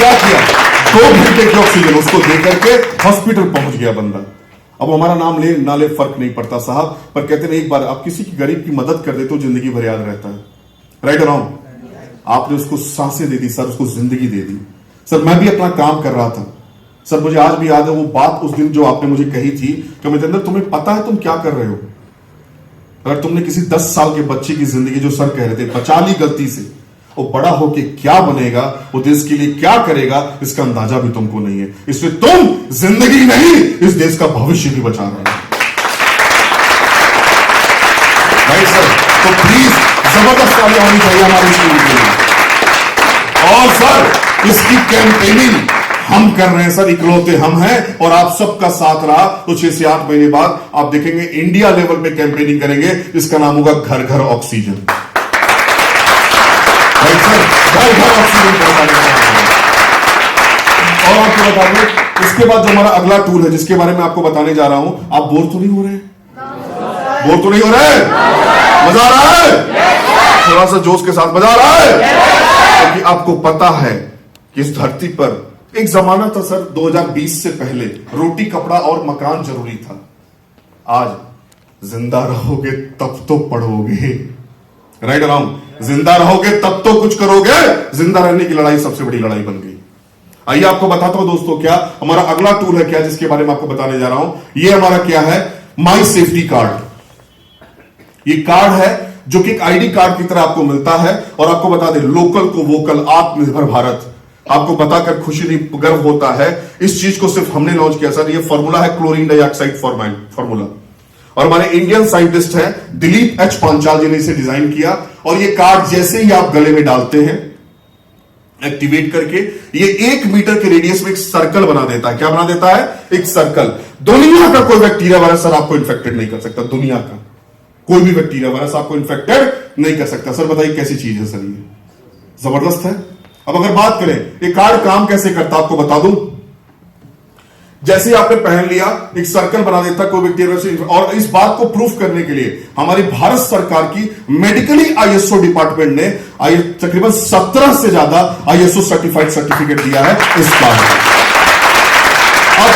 क्या किया, 2 घंटे की ऑक्सीजन उसको देकर के हॉस्पिटल पहुंच गया बंदा। अब हमारा नाम ले ना ले फर्क नहीं पड़ता साहब, पर कहते हैं एक बार आप किसी की गरीब की मदद कर दे तो जिंदगी भर याद रहता है। राइट और रॉन्ग? आपने उसको सांसें दे दी सर, उसको जिंदगी दे दी सर। मैं भी अपना काम कर रहा था सर, मुझे आज भी याद है वो बात उस दिन जो आपने मुझे कही थी कि महेंद्र तुम्हें पता है तुम क्या कर रहे हो? अगर तुमने किसी 10 साल के बच्चे की जिंदगी जो सर कह रहे थे बचा ली गलती से, वो बड़ा होके क्या बनेगा, वो देश के लिए क्या करेगा, इसका अंदाजा भी तुमको नहीं है। इसलिए तुम जिंदगी नहीं इस देश का भविष्य भी बचा रहे हो। Right sir? तो प्लीज जबरदस्त तालियां होनी चाहिए हमारे स्कूल के लिए। और सर इसकी कैंपेनिंग हम कर रहे हैं सर, इकलौते हम हैं और आप सबका साथ रहा तो 6 से 8 महीने बाद आप देखेंगे इंडिया लेवल पे कैंपेनिंग करेंगे, इसका नाम होगा घर घर ऑक्सीजन। Right sir? घर घर ऑक्सीजन पहुंचाने। और आपको बता दें इसके बाद जो हमारा अगला टूल है जिसके बारे में आपको बताने जा रहा हूं, आप बोर तो नहीं हो रहे? बोर तो नहीं हो रहे? मजा आ रहा है? थोड़ा सा जोश के साथ मजा आ रहा है? क्योंकि आपको पता है कि इस धरती पर एक जमाना था सर 2020 से पहले रोटी कपड़ा और मकान जरूरी था। आज जिंदा रहोगे तब तो पढ़ोगे। Right around? जिंदा रहोगे तब तो कुछ करोगे। जिंदा रहने की लड़ाई सबसे बड़ी लड़ाई बन गई। आइए आपको बताता हूं दोस्तों क्या हमारा अगला टूल है, क्या जिसके बारे में आपको बताने जा रहा हूं। ये हमारा क्या है, माई सेफ्टी कार्ड। ये कार्ड है जो कि एक आईडी कार्ड की तरह आपको मिलता है और आपको बता दें लोकल को वोकल, आत्मनिर्भर भारत। आपको बताकर खुशी नहीं गर्व होता है, इस चीज को सिर्फ हमने लॉन्च किया सर। ये फॉर्मूला है क्लोरीन डाइऑक्साइड फॉर्मूला और हमारे इंडियन साइंटिस्ट हैं दिलीप एच पांचाल जी ने इसे डिजाइन किया। और ये कार्ड जैसे ही आप गले में डालते हैं एक्टिवेट करके ये 1 मीटर के रेडियस में एक सर्कल बना देता है। क्या बना देता है? एक सर्कल। दुनिया का कोई बैक्टीरिया वायरस सर आपको इन्फेक्टेड नहीं कर सकता। दुनिया का कोई भी बैक्टीरिया वायरस आपको इन्फेक्टेड नहीं कर सकता। सर बताइए कैसी चीज है सर? ये जबरदस्त है। अब अगर बात करें ये कार्ड काम कैसे करता आपको बता दूं। जैसे ही आपने पहन लिया एक सर्कल बना देता कोई बैक्टीरिया। और इस बात को प्रूफ करने के लिए हमारी भारत सरकार की मेडिकली आईएसओ डिपार्टमेंट ने तकरीबन 17 से ज्यादा आईएसओ सर्टिफाइड सर्टिफिकेट दिया है इस कार्ड। अब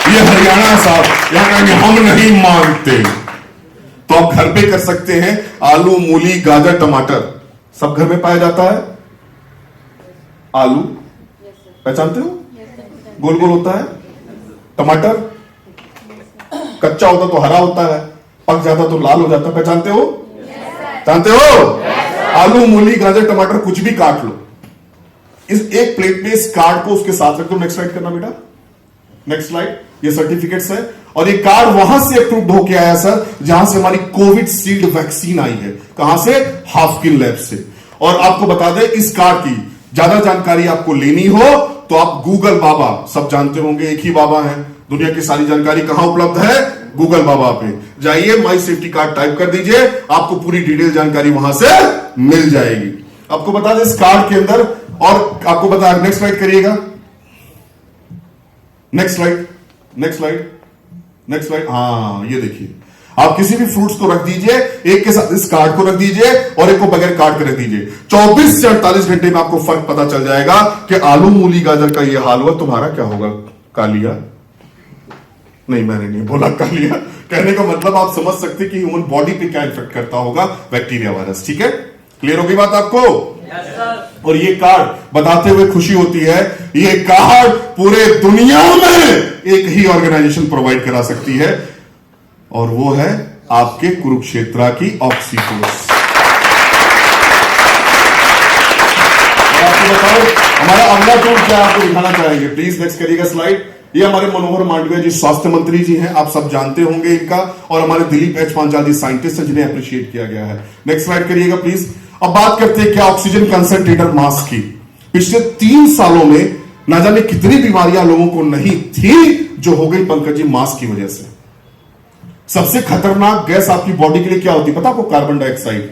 ये हरियाणा साहब यहां कहेंगे हम नहीं मानते, तो आप घर पे कर सकते हैं। आलू, मूली, गाजर, टमाटर सब घर में पाया जाता है। आलू पहचानते हो, गोल गोल होता है। टमाटर कच्चा होता तो हरा होता है, पक जाता तो लाल हो जाता है। पहचानते हो? जानते हो? आलू, मूली, गाजर, टमाटर कुछ भी काट लो, इस एक प्लेट में इस कार्ड को उसके साथ रख दो। नेक्स्ट स्लाइड करना बेटा, नेक्स्ट स्लाइड। ये सर्टिफिकेट्स है और ये कार्ड वहां से अप्रूव्ड होके आया सर जहां से हमारी कोविड शील्ड वैक्सीन आई है। कहां से? हाफकिन लैब से। और आपको बता दें इस कार्ड की ज्यादा जानकारी आपको लेनी हो तो आप गूगल बाबा, सब जानते होंगे एक ही बाबा है, दुनिया की सारी जानकारी कहां उपलब्ध है? गूगल बाबा पे जाइए, माई सेफ्टी कार्ड टाइप कर दीजिए, आपको पूरी डिटेल जानकारी वहां से मिल जाएगी। आपको बता दें इस कार्ड के अंदर, और आपको बता, नेक्स्ट स्लाइड करिएगा, next slide, next slide, next slide. हाँ ये देखिए, आप किसी भी फ्रूट्स को रख दीजिए, एक के साथ इस कार्ड को रख दीजिए और एक को बगैर कार्ड के रख दीजिए। 24 से 48 घंटे में आपको फर्क पता चल जाएगा कि आलू, मूली, गाजर का ये हाल हुआ, तुम्हारा क्या होगा? कालिया? नहीं मैंने नहीं बोला कालिया। कहने का मतलब आप समझ सकते कि ह्यूमन बॉडी पे क्या इफेक्ट करता होगा बैक्टीरिया वायरस। ठीक है, क्लियर होगी बात आपको? और ये कार्ड बताते हुए खुशी होती है, ये कार्ड पूरे दुनिया में एक ही ऑर्गेनाइजेशन प्रोवाइड करा सकती है और वो है आपके कुरुक्षेत्र की ऑक्सीफोर्स। आपको बताओ हमारा अगला टूल क्या आपको दिखाना चाहेंगे, प्लीज नेक्स्ट करिएगा स्लाइड। ये हमारे मनोहर मांडविया जी स्वास्थ्य मंत्री जी हैं, आप सब जानते होंगे इनका, और हमारे दिलीप एच पांचाल जी साइंटिस्ट हैं जिन्हें अप्रिशिएट किया गया है। नेक्स्ट स्लाइड करिएगा प्लीज। अब बात करते हैं क्या ऑक्सीजन कंसंट्रेटर मास्क की। पिछले 3 सालों में ना जाने कितनी बीमारियां लोगों को नहीं थी जो हो गई पंकज जी मास्क की वजह से। सबसे खतरनाक गैस आपकी बॉडी के लिए क्या होती है पता आपको? Carbon dioxide.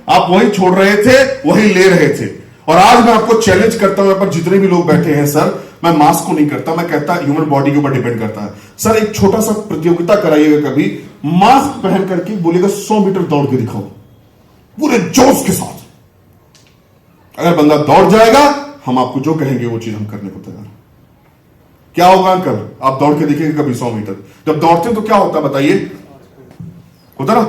आप वही छोड़ रहे थे, वही ले रहे थे। और आज मैं आपको चैलेंज करता हूं, पर जितने भी लोग बैठे हैं सर, मैं मास्क को नहीं करता, मैं कहता ह्यूमन बॉडी के ऊपर डिपेंड करता है। सर एक छोटा सा प्रतियोगिता कराइएगा कभी, मास्क पहन करके बोलेगा 100 मीटर दौड़ के दिखाओ पूरे जोश के साथ। अगर बंदा दौड़ जाएगा हम आपको जो कहेंगे वो चीज हम करने को तैयार हैं। क्या होगा अंकल, आप दौड़ के देखिए कभी 100 मीटर, जब दौड़ते हैं तो क्या होता है बताइए, होता ना,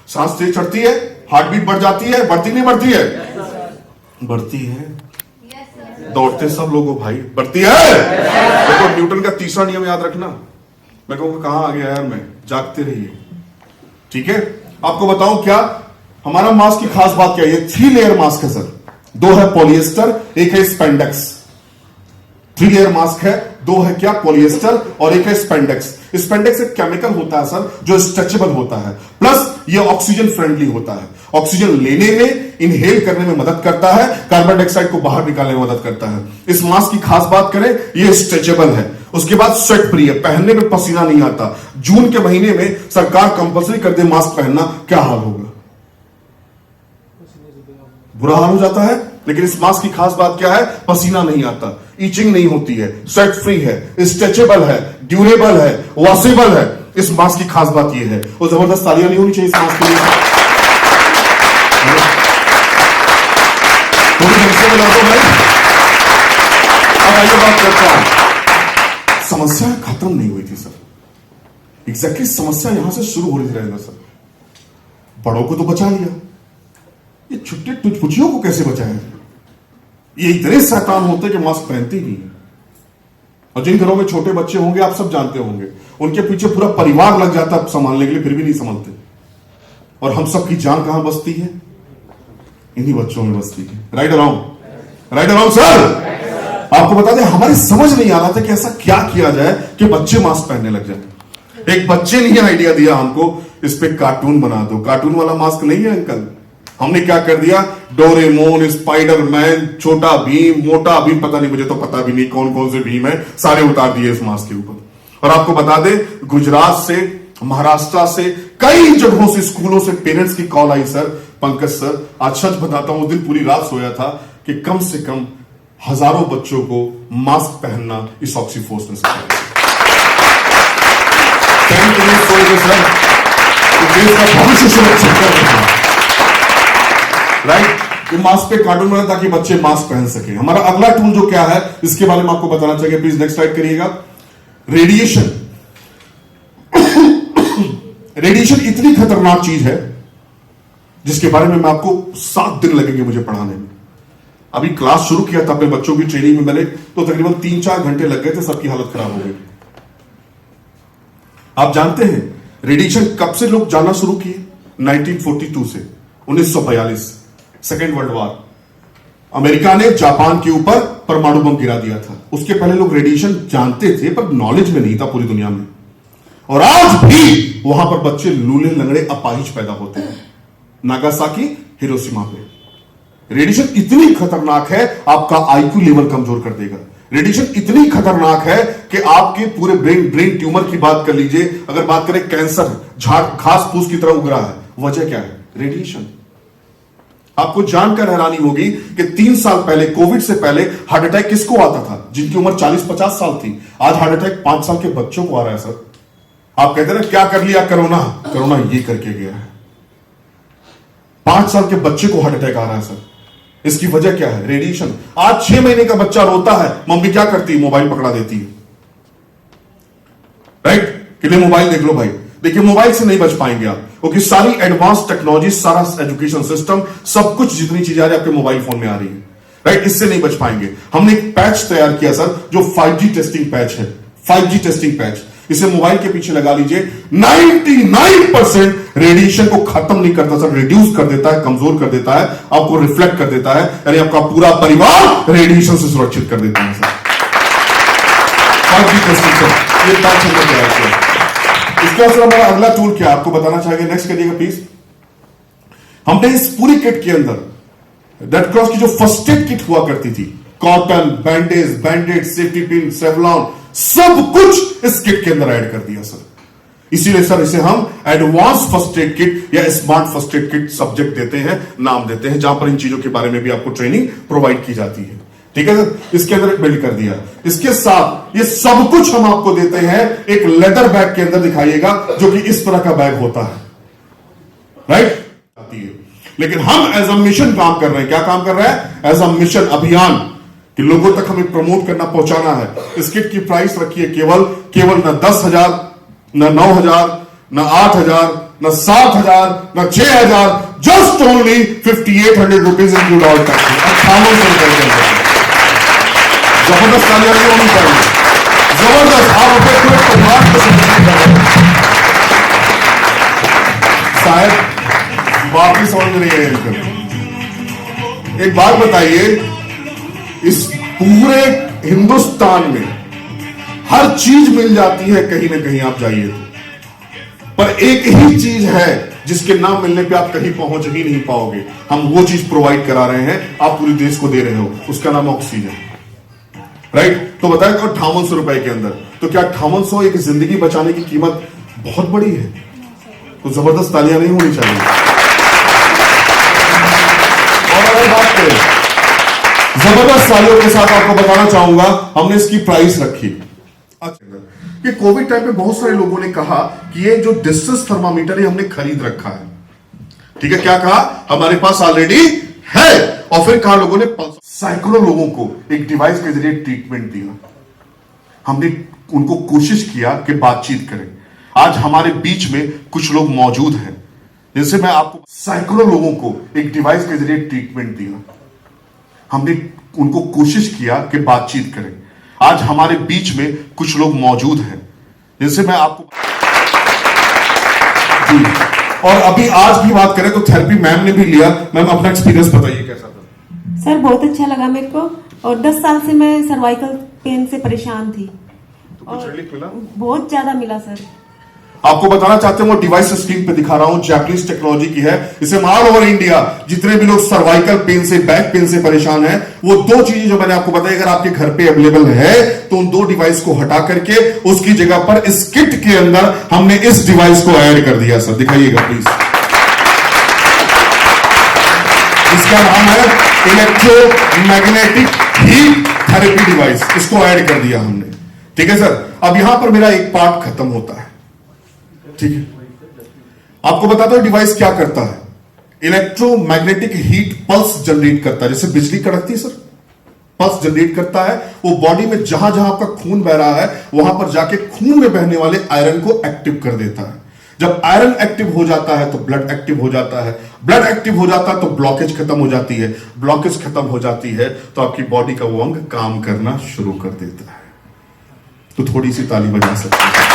सांस तेज चढ़ती है, हार्ट बीट बढ़ जाती है, बढ़ती नहीं बढ़ती है? बढ़ती है। दौड़ते सब लोगों भाई, बढ़ती है। देखो न्यूटन का तीसरा नियम याद रखना। मैं कहूंगा कहां आ गया यार, मैं जागते रहिए, ठीक है। आपको बताऊं क्या हमारा मास्क की खास बात क्या है, ये 3 लेयर मास्क है सर। 2 है पॉलिएस्टर, एक है स्पेंडेक्स। 3 लेयर मास्क है, 2 है क्या पॉलिएस्टर और एक है स्पेंडेक्स। स्पेंडेक्स एक केमिकल होता है सर जो स्ट्रेचेबल होता है, प्लस ये ऑक्सीजन फ्रेंडली होता है, ऑक्सीजन लेने में, इनहेल करने में मदद करता है, कार्बन डाइऑक्साइड को बाहर निकालने में मदद करता है। इस मास्क की खास बात करें, ये स्ट्रेचेबल है। उसके बाद स्वेट फ्री है, पहनने में पसीना नहीं आता। जून के महीने में सरकार कंपल्सरी कर दे मास्क पहनना, क्या हाल होगा, बुरा हाल हो जाता है। लेकिन इस मास्क की खास बात क्या है, पसीना नहीं आता, ईचिंग नहीं होती है, स्वेट फ्री है, स्ट्रेचेबल है, ड्यूरेबल है, वॉशेबल है। इस मास्क की खास बात यह है। और जबरदस्त तालियां नहीं होनी चाहिए इस मास्क के लिए, थोड़ी ढंग से बना दो भाई। अब आइए बात करता हूं, समस्या खत्म नहीं हुई थी सर। एग्जैक्टली समस्या यहां से शुरू हो रही थी सर। बड़ों को तो बचा लिया, ये छुट्टे टुचपुचियों को कैसे बचाएं? ये इतने शैतान होते कि मास्क पहनते ही नहीं है। और जिन घरों में छोटे बच्चे होंगे आप सब जानते होंगे, उनके पीछे पूरा परिवार लग जाता है संभालने के लिए, फिर भी नहीं संभालते। और हम सब की जान कहां बसती है, इन्हीं बच्चों में बसती है। Right around, right around sir. आपको बता दें हमारी समझ नहीं आ रहा था कि ऐसा क्या किया जाए कि बच्चे मास्क पहनने लग जाए। एक बच्चे ने आइडिया दिया हमको, इस पे कार्टून बना दो। कार्टून वाला मास्क नहीं है अंकल, हमने क्या कर दिया, डोरेमोन, स्पाइडरमैन, छोटा भीम, मोटा भीम, पता नहीं, मुझे तो पता भी नहीं कौन कौन से भीम है, सारे उतार दिए इस मास्क के ऊपर। और आपको बता दें गुजरात से, महाराष्ट्र से, कई जगहों से, स्कूलों से पेरेंट्स की कॉल आई, सर पंकज सर आज सच बताता हूं, उस दिन पूरी रात सोया था कि कम से कम हजारों बच्चों को मास्क पहनना इस ऑक्सीफोर्स ने सिखाया। सर देश का भविष्य सुरक्षित कर रहे हैं, राइट। ये मास्क पे कार्टून बना ताकि बच्चे मास्क पहन सके। हमारा अगला टूल जो क्या है इसके बारे में आपको बताना चाहिए, प्लीज नेक्स्ट स्लाइड करिएगा। रेडिएशन। रेडिएशन इतनी खतरनाक चीज है जिसके बारे में मैं आपको 7 दिन लगेंगे मुझे पढ़ाने में। अभी क्लास शुरू किया था अपने बच्चों की ट्रेनिंग में मैंने, तो तकरीबन 3-4 घंटे लग गए थे, सबकी हालत खराब हो गई। आप जानते हैं रेडिएशन कब से लोग जानना शुरू किए? 1942 से 1942, सेकेंड वर्ल्ड वॉर। अमेरिका ने जापान के ऊपर परमाणु बम गिरा दिया था। उसके पहले लोग रेडिएशन जानते थे पर नॉलेज में नहीं था पूरी दुनिया में। और आज भी वहां पर बच्चे लूले लंगड़े अपाहिज पैदा होते हैं, नागासाकी, हिरोशिमा पे। रेडिएशन इतनी खतरनाक है आपका आईक्यू लेवल कमजोर कर देगा। रेडिएशन इतनी खतरनाक है कि आपके पूरे ब्रेन ट्यूमर की बात कर लीजिए, अगर बात करें कैंसर झाड़ घास फूस की तरह उग रहा है, वजह क्या है? रेडिएशन। आपको जानकर हैरानी होगी कि 3 साल पहले, कोविड से पहले, हार्ट अटैक किसको आता था? जिनकी उम्र 40-50 साल थी। आज हार्ट अटैक 5 साल के बच्चों को आ रहा है सर। आप कहते हैं ना क्या कर लिया कोरोना, कोरोना ये करके गया है। 5 साल के बच्चे को हार्ट अटैक आ रहा है सर। इसकी वजह क्या है? रेडिएशन। आज 6 महीने का बच्चा रोता है, मम्मी क्या करती है? मोबाइल पकड़ा देती है, राइट, कि ले मोबाइल देख लो भाई। देखिए मोबाइल से नहीं बच पाएंगे आप, क्योंकि सारी एडवांस टेक्नोलॉजी, सारा एजुकेशन सिस्टम, सब कुछ जितनी चीजें आ रही है आपके मोबाइल फोन में आ रही है, राइट। इससे नहीं बच पाएंगे। हमने एक पैच तैयार किया सर जो 5G टेस्टिंग पैच है। 5G टेस्टिंग पैच, इसे मोबाइल के पीछे लगा लीजिए। 99% रेडिएशन को खत्म नहीं करता सर, रिड्यूस कर देता है, कमजोर कर देता है, आपको रिफ्लेक्ट कर देता है, यानी आपका पूरा परिवार रेडिएशन से सुरक्षित कर देता है सर। 5G टेस्टिंग सर, ये पैच हमने तैयार किया। इसके बाद हमारा अगला टूल क्या आपको बताना चाहेंगे, नेक्स्ट करिएगा प्लीज। हमने इस पूरी किट के अंदर रेड क्रॉस की जो फर्स्ट एड किट हुआ करती थी, cotton, bandage, banded, safety pin, Savlon, सब कुछ इस किट के अंदर ऐड कर दिया सर। इसीलिए सर इसे हम एडवांस फर्स्ट एड किट या smart first aid kit subject देते हैं, नाम देते हैं, जहां पर इन चीजों के बारे में भी आपको ट्रेनिंग प्रोवाइड की जाती है। ठीक है सर, इसके अंदर बिल्ड कर दिया। इसके साथ ये सब कुछ हम आपको देते हैं एक लेदर बैग के अंदर, दिखाइएगा, जो कि इस तरह का बैग होता है, राइट। लेकिन हम एज अ मिशन काम कर रहे हैं। क्या काम कर रहे हैं? एज अ मिशन, अभियान, कि लोगों तक हमें प्रमोट करना, पहुंचाना है। इस किट की प्राइस रखी है केवल न 10,000, न 9,000, न 8,000, न 7,000, न 6,000, just only 5,800 rupees include all tax. 5800 रुपए के अंदर। जबरदस्त तालियां होनी चाहिए, जबरदस्त। आप अपने पूरे परिवार को समर्पित कर रहे हैं। शायद बात ही समझ में नहीं है। एक बात बताइए, इस पूरे हिंदुस्तान में हर चीज मिल जाती है कहीं ना कहीं आप जाइए तो, पर एक ही चीज है जिसके नाम मिलने पे आप कहीं पहुंच ही नहीं पाओगे। हम वो चीज प्रोवाइड करा रहे हैं, आप पूरे देश को दे रहे हो, उसका नाम ऑक्सीजन। राइट? तो बताया 5800 रुपए के अंदर। तो क्या 5800 एक जिंदगी बचाने की कीमत बहुत बड़ी है? तो जबरदस्त तालियां नहीं होनी चाहिए। और अगर बात करें जबरदस्त तालियों के साथ, आपको बताना चाहूंगा हमने इसकी प्राइस रखी। कि कोविड टाइम पे बहुत सारे लोगों ने कहा कि ये जो डिस्टेंस थर्मामीटर है हमने खरीद रखा है। ठीक है, क्या कहा? हमारे पास ऑलरेडी है। और फिर कहा लोगों ने सैकड़ों लोगों को एक डिवाइस के जरिए ट्रीटमेंट दिया। हमने उनको कोशिश किया कि बातचीत करें। आज हमारे बीच में कुछ लोग मौजूद हैं, जैसे मैं आपको सैकड़ों लोगों को एक डिवाइस के जरिए ट्रीटमेंट दिया। हमने उनको कोशिश किया कि बातचीत करें। आज हमारे बीच में कुछ लोग मौजूद हैं, जैसे मैं आपको जी। और अभी आज भी बात करें तो थेरेपी मैम ने भी लिया। मैम अपना एक्सपीरियंस बताइए कैसा था? सर बहुत अच्छा लगा मेरे को, और 10 साल से मैं सर्वाइकल पेन से परेशान थी। तो कुछ रिलीफ मिला? बहुत ज्यादा मिला सर। आपको बताना चाहते हैं वो डिवाइस स्क्रीन पे दिखा रहा हूं, जैपनीज टेक्नोलॉजी की है। इसे ऑल ओवर इंडिया जितने भी लोग सर्वाइकल पेन से, बैक पेन से परेशान हैं, वो दो चीजें जो मैंने आपको बताई, अगर आपके घर पे अवेलेबल है तो उन दो डिवाइस को हटा करके उसकी जगह पर इस किट के अंदर हमने इस डिवाइस को ऐड कर दिया। सर दिखाइएगा प्लीज। इसका नाम है इलेक्ट्रोमैग्नेटिक हीट थेरेपी डिवाइस। इसको ऐड कर दिया हमने। ठीक है सर, अब यहां पर मेरा एक पार्ट खत्म होता है। ठीक है, आपको बताता हूं डिवाइस क्या करता है। इलेक्ट्रोमैग्नेटिक हीट पल्स जनरेट करता है, जैसे बिजली कड़कती है सर, पल्स जनरेट करता है। वो बॉडी में जहां जहां आपका खून बह रहा है वहां पर जाके खून में बहने वाले आयरन को एक्टिव कर देता है। जब आयरन एक्टिव हो जाता है तो ब्लड एक्टिव हो जाता है, ब्लड एक्टिव हो जाता है तो ब्लॉकेज खत्म हो जाती है, ब्लॉकेज खत्म हो जाती है तो आपकी बॉडी का वो अंग काम करना शुरू कर देता है। तो थोड़ी सी ताली बजा सकते हैं।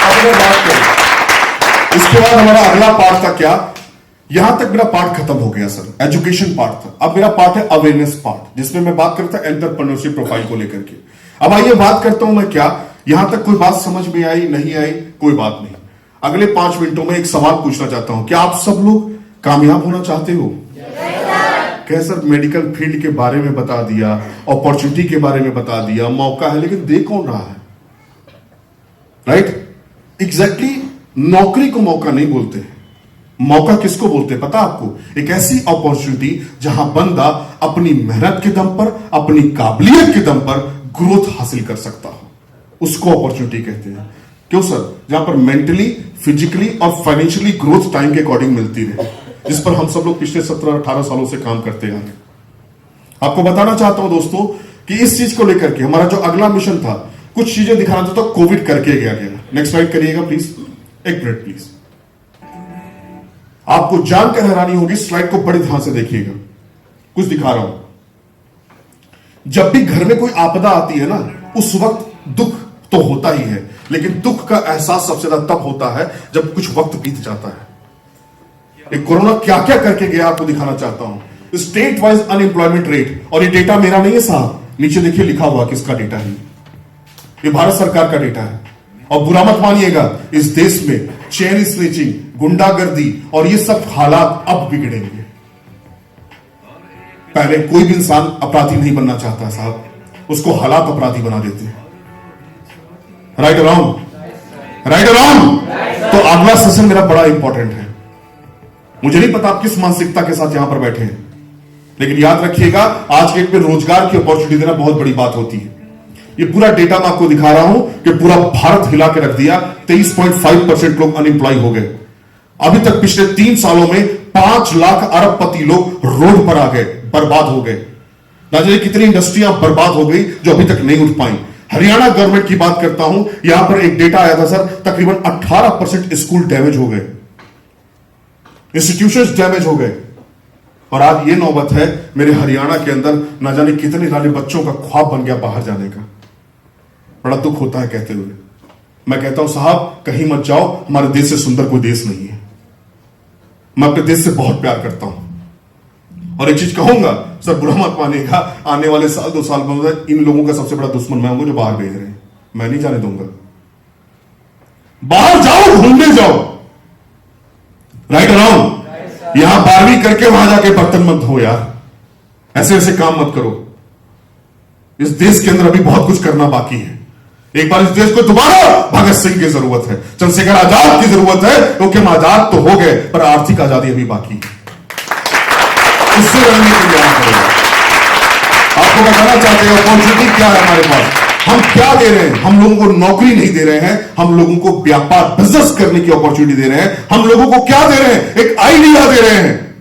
अगर बात करें इसके बाद हमारा अगला पार्ट था क्या? यहां तक मेरा पार्ट खत्म हो गया सर, एजुकेशन पार्ट था। अब मेरा पार्ट है अवेयरनेस पार्ट, जिसमें मैं बात करता एंटरप्रेन्योरशिप प्रोफाइल को लेकर के। अब आइए बात करता हूं मैं क्या, यहां तक कोई बात समझ में आई नहीं आई कोई बात नहीं। अगले 5 मिनटों में एक सवाल पूछना चाहता हूं, क्या आप सब लोग कामयाब होना चाहते हो? क्या सर? मेडिकल फील्ड के बारे में बता दिया, अपॉर्चुनिटी के बारे में बता दिया, मौका है, लेकिन दे कौन रहा है? राइट? एग्जैक्टली नौकरी को मौका नहीं बोलते, मौका किसको बोलते हैं पता आपको? एक ऐसी अपॉर्चुनिटी जहां बंदा अपनी मेहनत के दम पर, अपनी काबिलियत के दम पर ग्रोथ हासिल कर सकता हो, उसको अपॉर्चुनिटी कहते हैं। क्यों सर? जहां पर मेंटली, फिजिकली और फाइनेंशियली ग्रोथ टाइम के अकॉर्डिंग मिलती रहे, जिस पर हम सब लोग पिछले 17-18 सालों से काम करते आ रहे। आपको बताना चाहता हूं दोस्तों कि इस चीज को लेकर के हमारा जो अगला मिशन था, कुछ चीजें दिखाना चाहता हूं, कोविड करके गया। नेक्स्ट स्लाइड करिएगा प्लीज, 1 मिनट प्लीज। आपको जानकर हैरानी होगी, स्लाइड को बड़ी ध्यान से देखिएगा, कुछ दिखा रहा हूं। जब भी घर में कोई आपदा आती है ना, उस वक्त दुख तो होता ही है, लेकिन दुख का एहसास सबसे ज्यादा तब होता है जब कुछ वक्त बीत जाता है। एक कोरोना क्या क्या करके गया आपको दिखाना चाहता हूं। स्टेट वाइज अनएम्प्लॉयमेंट रेट, और ये डेटा मेरा नहीं है साहब, नीचे देखिए लिखा हुआ किसका डेटा है, ये भारत सरकार का डेटा है। और बुरा मत मानिएगा, इस देश में चेन स्नैचिंग, गुंडागर्दी और ये सब हालात अब बिगड़ेंगे। पहले कोई भी इंसान अपराधी नहीं बनना चाहता साहब, उसको हालात अपराधी बना देते हैं। Right around, right around. तो अगला सेशन मेरा बड़ा इंपॉर्टेंट है। मुझे नहीं पता आप किस मानसिकता के साथ यहां पर बैठे हैं, लेकिन याद रखिएगा आज के डेट में रोजगार की अपॉर्चुनिटी देना बहुत बड़ी बात होती है। ये पूरा डेटा मैं आपको दिखा रहा हूं कि पूरा भारत हिला के रख दिया। 23.5% लोग अनएम्प्लॉय हो गए। अभी तक पिछले 3 सालों में 5 लाख अरबपति लोग रोड पर आ गए, बर्बाद हो गए। ना जाने कितनी इंडस्ट्रियां बर्बाद हो गई जो अभी तक नहीं उठ पाई। हरियाणा गवर्नमेंट की बात करता हूं, यहां पर एक डेटा आया था सर, तकरीबन 18% स्कूल डैमेज हो गए, इंस्टीट्यूशंस डैमेज हो गए। और आज ये नौबत है मेरे हरियाणा के अंदर, ना जाने कितने सारे बच्चों का ख्वाब बन गया बाहर जाने का। बड़ा दुख होता है कहते हुए। मैं कहता हूं साहब कहीं मत जाओ, हमारे देश से सुंदर कोई देश नहीं है। मैं अपने देश से बहुत प्यार करता हूं। और एक चीज कहूंगा सर, बुरा मत मानिएगा, आने वाले साल 2 साल में इन लोगों का सबसे बड़ा दुश्मन मैं हूं जो बाहर भेज रहे हैं। मैं नहीं जाने दूंगा। बाहर जाओ, घूमने जाओ, राइट अराउंड। यहां 12वीं करके वहां जाके बर्तन मत धो यार, ऐसे ऐसे काम मत करो। इस देश के अंदर अभी बहुत कुछ करना बाकी है। एक बार इस देश को दोबारा भगत सिंह की जरूरत है, चंद्रशेखर आजाद की जरूरत है, क्योंकि हम आजाद तो हो गए पर आर्थिक आजादी अभी बाकी है। उससे लड़ने के लिए आपको बताना चाहते हैं अपॉर्चुनिटी क्या है हमारे पास। हम क्या दे रहे हैं? हम लोगों को नौकरी नहीं दे रहे हैं, हम लोगों को व्यापार बिजनेस करने की अपॉर्चुनिटी दे रहे हैं। हम लोगों को क्या दे रहे हैं? एक आइडिया दे रहे हैं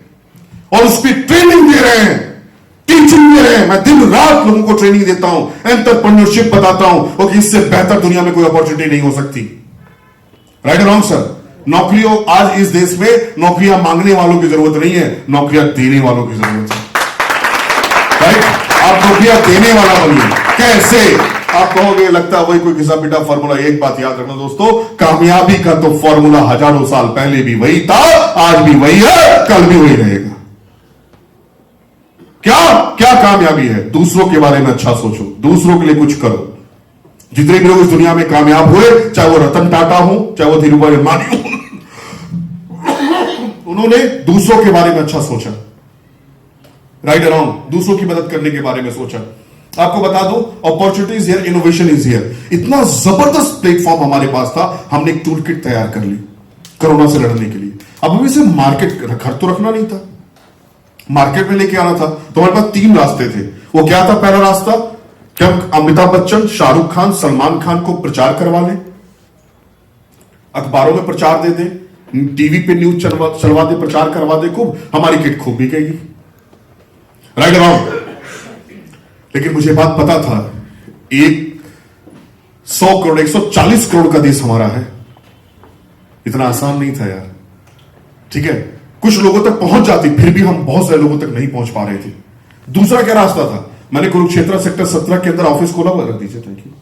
और उसकी ट्रेनिंग दे रहे हैं, टीचिंग दे रहे हैं। मैं दिन रात लोगों को ट्रेनिंग देता हूं, एंटरप्रेन्योरशिप बताता हूं, और इससे बेहतर दुनिया में कोई अपॉर्चुनिटी नहीं हो सकती। Right wrong sir? नौकरियों, आज इस देश में नौकरियां मांगने वालों की जरूरत नहीं है, नौकरियां देने वालों की जरूरत है। राइट? आप नौकरियां देने वाला बनिए। कैसे? आप कहोगे लगता है वही कोई घिसा पिटा फॉर्मूला। एक बात याद रखना दोस्तों, कामयाबी का तो फॉर्मूला हजारों साल पहले भी वही था, आज भी वही है, कल भी वही रहेगा। क्या क्या कामयाबी है? दूसरों के बारे में अच्छा सोचो, दूसरों के लिए कुछ करो। जितने भी लोग इस दुनिया में कामयाब हुए, चाहे वो रतन टाटा हो, चाहे वो धीरूभाई अंबानी हो, उन्होंने दूसरों के बारे में अच्छा सोचा। राइट अराउंड, दूसरों की मदद करने के बारे में सोचा। आपको बता दूं, opportunities here, innovation is here. इतना जबरदस्त प्लेटफॉर्म हमारे पास था, हमने एक टूल किट तैयार कर ली कोरोना से लड़ने के लिए। अब हमें इसे मार्केट घर तो रखना नहीं था, मार्केट में लेके आना था। तो हमारे पास 3 रास्ते थे। वो क्या था? पहला रास्ता कि हम अमिताभ बच्चन, शाहरुख खान, सलमान खान को प्रचार करवा लें, अखबारों में प्रचार दे दें, टीवी पे न्यूज चलवा दे, प्रचार करवा दे, खूब हमारी किट खूब बिकेगी। Right around. लेकिन मुझे बात पता था, 100 करोड़ 140 करोड़ का देश हमारा है, इतना आसान नहीं था यार। ठीक है, कुछ लोगों तक पहुंच जाती, फिर भी हम बहुत सारे लोगों तक नहीं पहुंच पा रहे थे। दूसरा क्या रास्ता था? मैंने कुरुक्षेत्र सेक्टर 17 के अंदर ऑफिस खोला हुआ, रख दीजिए, थैंक यू।